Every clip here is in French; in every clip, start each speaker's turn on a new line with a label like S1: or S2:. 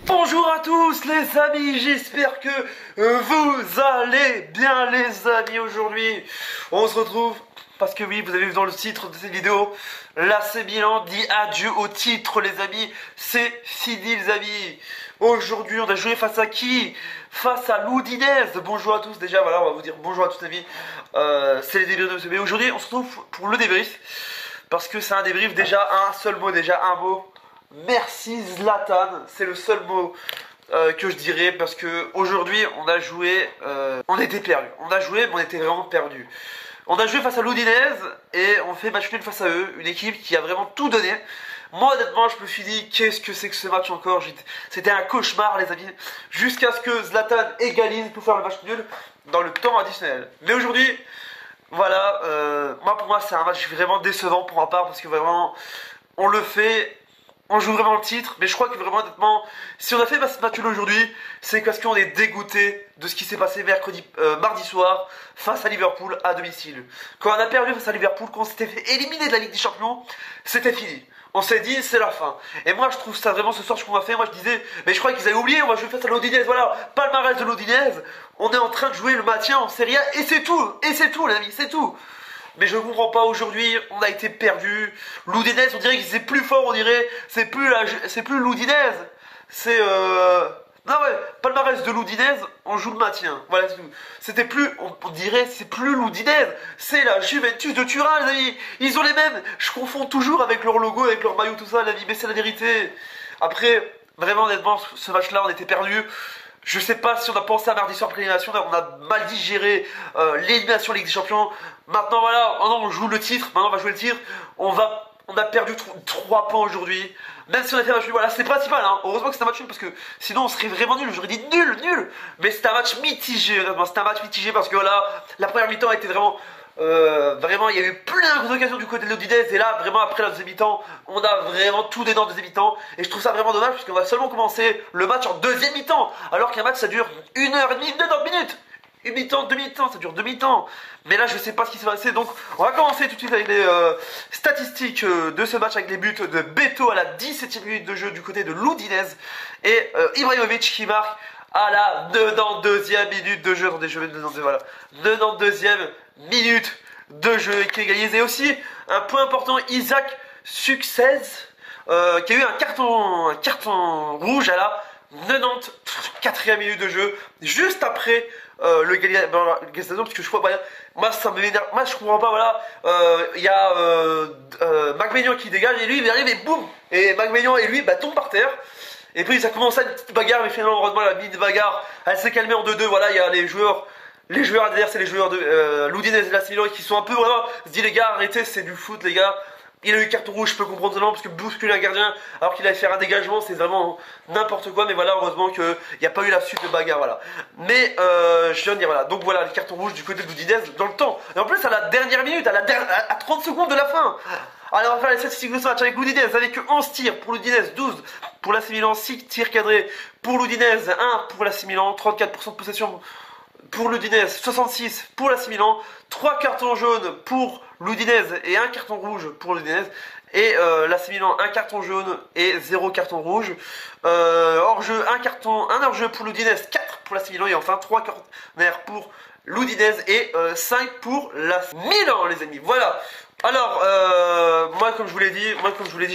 S1: Bonjour à tous les amis, j'espère que vous allez bien les amis. Aujourd'hui on se retrouve parce que oui, vous avez vu dans le titre de cette vidéo, l'AC Milan dit adieu au titre les amis, c'est fini les amis. Aujourd'hui on a joué face à qui? Face à l'Udinese. Bonjour à tous déjà, voilà on va vous dire bonjour à tous les amis, c'est les débriefs de ce vidéo. Aujourd'hui on se retrouve pour le débrief, parce que c'est un débrief, déjà un seul mot, déjà un mot. Merci Zlatan, c'est le seul mot que je dirais, parce que aujourd'hui on a joué, on était perdu. On a joué mais on était vraiment perdu. On a joué face à l'Udinese et on fait match nul face à eux, une équipe qui a vraiment tout donné. Moi honnêtement je me suis dit qu'est-ce que c'est que ce match encore, c'était un cauchemar les amis, jusqu'à ce que Zlatan égalise pour faire le match nul dans le temps additionnel. Mais aujourd'hui, voilà, pour moi c'est un match vraiment décevant pour ma part, parce que vraiment on le fait. On joue vraiment le titre, mais je crois que vraiment honnêtement, si on a fait ce match aujourd'hui, c'est parce qu'on est dégoûté de ce qui s'est passé mardi soir face à Liverpool à domicile. Quand on a perdu face à Liverpool, quand on s'était fait éliminer de la Ligue des Champions, c'était fini. On s'est dit c'est la fin. Et moi je trouve ça vraiment ce soir ce qu'on a fait. Moi je disais, mais je croyais qu'ils avaient oublié, on va jouer face à l'Udinese, voilà, palmarès de l'Udinese. On est en train de jouer le maintien en Serie A et c'est tout, les amis, c'est tout. Mais je comprends pas, aujourd'hui, on a été perdu. L'Udinese, on dirait qu'ils étaient plus forts, on dirait, c'est plus l'Udinese. C'est non ouais, palmarès de l'Udinese, on joue le maintien. Voilà, c'était plus, on dirait, c'est plus l'Udinese, c'est la Juventus de Turin, les amis. Ils ont les mêmes. Je confonds toujours avec leur logo, avec leur maillot, tout ça, les amis, mais c'est la vérité. Après, vraiment, honnêtement, ce match-là, on était perdu. Je sais pas si on a pensé à mardi soir prélimination, on a mal digéré l'élimination Ligue des Champions. Maintenant voilà, on joue le titre, maintenant on va jouer le titre. On a perdu 3 points aujourd'hui. Même si on a fait un match nul, voilà, c'est le principal, hein. Heureusement que c'est un match nul, parce que sinon on serait vraiment nul. J'aurais dit nul. Mais c'est un match mitigé, honnêtement. C'est un match mitigé parce que voilà, la première mi-temps a été vraiment... vraiment, il y a eu plein d'occasions du côté de l'Udinese. Et là, vraiment, après la deuxième mi-temps, on a vraiment tout donné en deuxième mi-temps. Et je trouve ça vraiment dommage, parce qu'on va seulement commencer le match en deuxième mi-temps. Alors qu'un match, ça dure 1h30, 90 minutes. Une mi-temps, 2 mi-temps, ça dure 2 mi-temps. Mais là, je sais pas ce qui s'est passé. Donc, on va commencer tout de suite avec les statistiques de ce match, avec les buts de Beto à la 17e minute de jeu du côté de l'Udinese. Et Ibrahimovic qui marque à la 92e minute de jeu. Attendez, je vais me voilà. 92e minute de jeu qui égalise. Et aussi, un point important, Isaac Succès, qui a eu un carton rouge à la 94e minute de jeu, juste après l'égalisation, parce que je crois, voilà, moi ça m'énerve, moi je comprends pas, voilà, il y a Magménian qui dégage, et lui il arrive et boum, et Magménian et lui tombent par terre. Et puis ça commence à une petite bagarre, mais finalement heureusement la mini bagarre elle s'est calmée en 2-2. Voilà, il y a les joueurs adverses, c'est les joueurs de l'Udinese et l'AC Milan qui sont un peu vraiment, se dit les gars arrêtez, c'est du foot les gars. Il a eu carton rouge, je peux comprendre seulement, parce que bousculer un gardien alors qu'il allait faire un dégagement, c'est vraiment n'importe quoi. Mais voilà, heureusement qu'il n'y a pas eu la suite de bagarre, voilà. Mais je viens de dire, voilà, donc voilà, les cartons rouges du côté de l'Udinese dans le temps. Et en plus à la dernière minute, à 30 secondes de la fin. Alors on va faire les statistiques de ce match avec l'Udinese, avec 11 tirs pour l'Udinese, 12 pour l'AC Milan, 6 tirs cadrés pour l'Udinese, 1 pour l'AC Milan, 34% de possession pour l'Udinese, 66 pour l'AC Milan, 3 cartons jaunes pour l'Udinese et 1 carton rouge pour l'Udinese. Et l'AC Milan, 1 carton jaune et 0 carton rouge. Hors-jeu, un hors-jeu pour l'Udinese, 4 pour l'AC Milan. Et enfin 3 corners pour l'Udinese et 5 pour l'AC Milan, les amis. Voilà. Alors, moi comme je vous l'ai dit,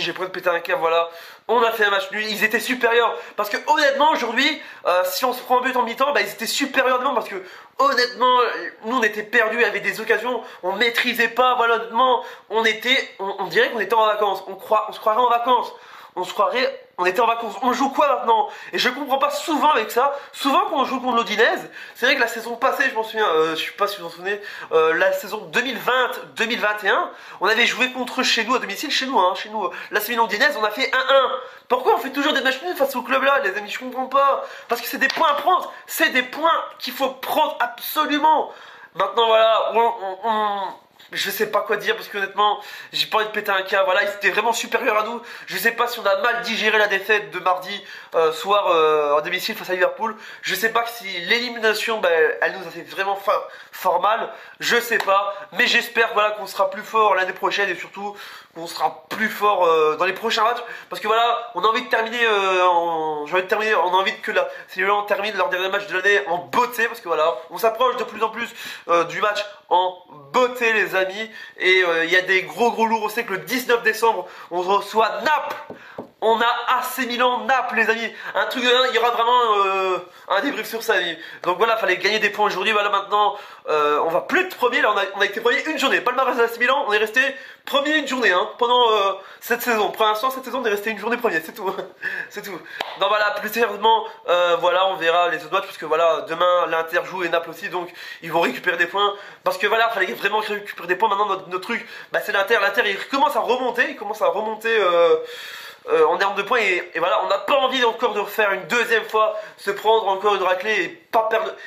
S1: j'ai pas de péter un câble, voilà. On a fait un match nul, ils étaient supérieurs. Parce que honnêtement, aujourd'hui, si on se prend un but en mi-temps, ils étaient supérieurs devant. Parce que honnêtement, nous on était perdus, il y avait des occasions, on maîtrisait pas, voilà, honnêtement, on dirait qu'on était en vacances. On se croirait en vacances. On était en vacances. On joue quoi maintenant? Et je comprends pas souvent avec ça. Souvent quand on joue contre l'Udinese, c'est vrai que la saison passée, je m'en souviens, je sais pas si vous vous en souvenez, la saison 2020-2021, on avait joué contre chez nous à domicile, chez nous, l'AC Milan Udinese, on a fait 1-1. Pourquoi on fait toujours des matchs nuls face au club là, les amis? Je comprends pas. Parce que c'est des points à prendre. C'est des points qu'il faut prendre absolument. Maintenant voilà, je sais pas quoi dire parce que honnêtement, j'ai pas envie de péter un câble. Voilà, ils étaient vraiment supérieurs à nous. Je sais pas si on a mal digéré la défaite de mardi soir en domicile face à Liverpool. Je sais pas si l'élimination, elle nous a fait vraiment fort mal. Je sais pas, mais j'espère voilà qu'on sera plus fort l'année prochaine et surtout qu'on sera plus fort dans les prochains matchs parce que voilà, on a envie de terminer. J'ai envie de terminer. On a envie que si les Lions terminent leur dernier match de l'année en beauté parce que voilà, on s'approche de plus en plus du match en beauté les amis et il y a des gros lourds. On sait que le 19 décembre on reçoit Naples. On a AC Milan, Naples les amis. Un truc de dingue, il y aura vraiment un débrief sur ça. Donc voilà, fallait gagner des points aujourd'hui. Voilà maintenant, on va plus être premier. Là on a été premier une journée. Palmarès de AC Milan, on est resté premier une journée pendant cette saison. Pour l'instant cette saison on est resté une journée premier, c'est tout. C'est tout. Donc voilà, plus sérieusement, voilà, on verra les autres matchs. Parce que voilà, demain l'Inter joue et Naples aussi. Donc ils vont récupérer des points. Parce que voilà, fallait vraiment récupérer des points. Maintenant notre truc, c'est l'Inter. L'Inter il commence à remonter. Il commence à remonter en termes de points et voilà, on n'a pas envie encore de refaire une deuxième fois, se prendre encore une raclée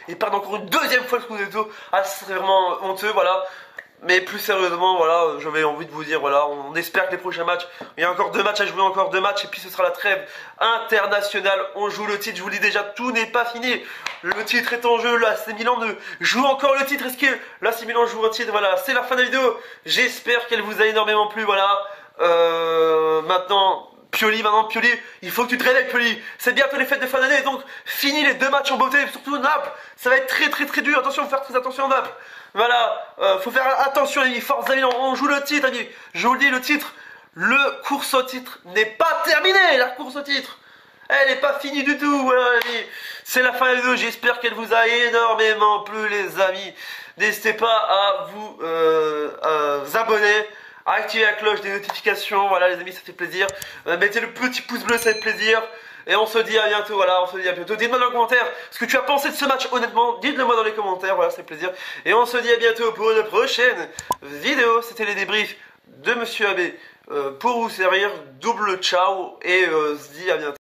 S1: et perdre encore une deuxième fois le Scudetto. Ah, ce serait vraiment honteux, voilà. Mais plus sérieusement, voilà, j'avais envie de vous dire, voilà, on espère que les prochains matchs, il y a encore 2 matchs à jouer, encore 2 matchs, et puis ce sera la trêve internationale. On joue le titre, je vous le dis déjà, tout n'est pas fini. Le titre est en jeu, là, c'est Milan 2. Joue encore le titre, est-ce que là, c'est Milan joue un titre, voilà, c'est la fin de la vidéo. J'espère qu'elle vous a énormément plu, voilà. Maintenant, Pioli, il faut que tu te réveilles Pioli. C'est bientôt les fêtes de fin d'année, donc finis les 2 matchs en beauté, surtout Naples. Ça va être très dur, attention, faut faire très attention à Naples. Voilà, faut faire attention les amis, force Milan, on joue le titre amis. Je vous le dis, le titre, le course au titre n'est pas terminé, la course au titre. Elle n'est pas finie du tout, voilà les amis. C'est la fin de la vidéo, j'espère qu'elle vous a énormément plu les amis. N'hésitez pas à vous abonner, à activer la cloche des notifications, voilà les amis, ça fait plaisir. Mettez le petit pouce bleu, ça fait plaisir. Et on se dit à bientôt, voilà, on se dit à bientôt. Dites-moi dans les commentaires ce que tu as pensé de ce match, honnêtement. Dites-le moi dans les commentaires, voilà, ça fait plaisir. Et on se dit à bientôt pour une prochaine vidéo. C'était les débriefs de Monsieur Abbé. Pour vous servir, double ciao et on se dit à bientôt.